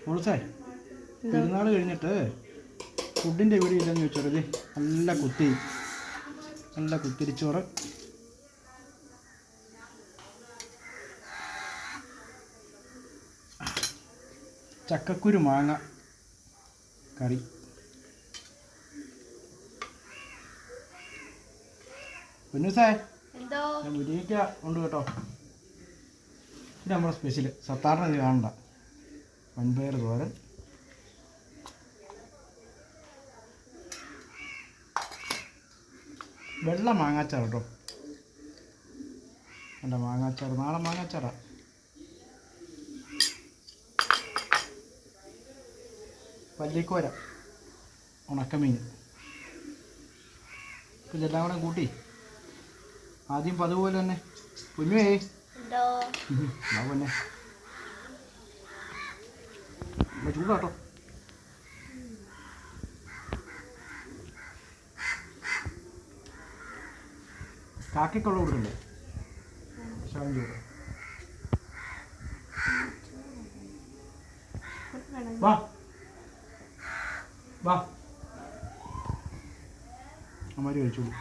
മോളുസേ പെരുന്നാൾ കഴിഞ്ഞിട്ട് ഫുഡിൻ്റെ വീഡിയോ ഇല്ലെന്ന് ചോദിച്ചോളൂ. നല്ല കുത്തിരിച്ചോറ്, ചക്കക്കുരു മാങ്ങ കറി, പൊന്നൂസേ മുരിക്ക ഉണ്ട് കേട്ടോ. ഇത് നമ്മുടെ സ്പെഷ്യൽ, സാധാരണ ഇത് കാണണ്ട. വൻപയർ തോരൻ, വെള്ള മാങ്ങാച്ചാർ കേട്ടോ. എൻ്റെ മാങ്ങാച്ചാർ നാളെ മാങ്ങാച്ചാറാ. പല്ലിക്കോര, ഉണക്കമീൻ, ഇപ്പം ഇതെല്ലാം കൂടെ കൂട്ടി ആദ്യം പതുപോലെ തന്നെ കുഞ്ഞുവേ പിന്നെ ചൂടാട്ടോ. കാക്കയ്ക്കുള്ള കൊടുക്കണ്ടേ ശാം ചൂട്. വാ വാ അമ്മമാര് കഴിച്ചോളൂ.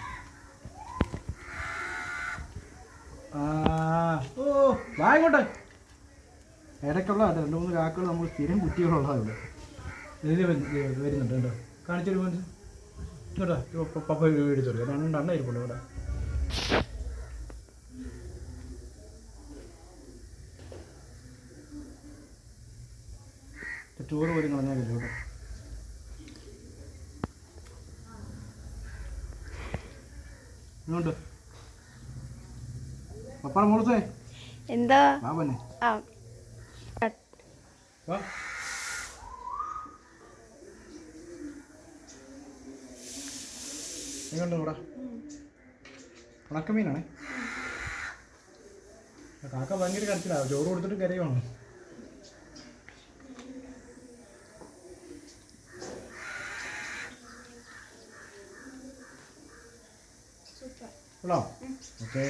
ഓ വാ ഇങ്ങോട്ട്. ഇടയ്ക്കുള്ള 2-3 കാക്കകൾ നമ്മൾ സ്ഥിരം കുറ്റികളുള്ളതാണ് ഇവിടെ. ഇതിൽ വരുന്നുണ്ട് കേട്ടോ. കാണിച്ചൊരു കേട്ടോ. പപ്പ മേടിച്ചു കൊടുക്കുക. 2 എണ്ണം ഇരിപ്പുണ്ട് ഇവിടെ. ചോറ് പോലും കളഞ്ഞാൽ കേട്ടോ. ഇങ്ങോട്ട് പപ്പാ മോളസേ എന്താ ബാബന്നെ വാ. എങ്ങോട്ട് കൂടാ. ഉണക്കമീനാണേ. കാക്ക ഭയങ്കര കരച്ചിലാണ്. ചോറ് കൊടുത്തിട്ട് കരയുവാണ്. ഓക്കെ.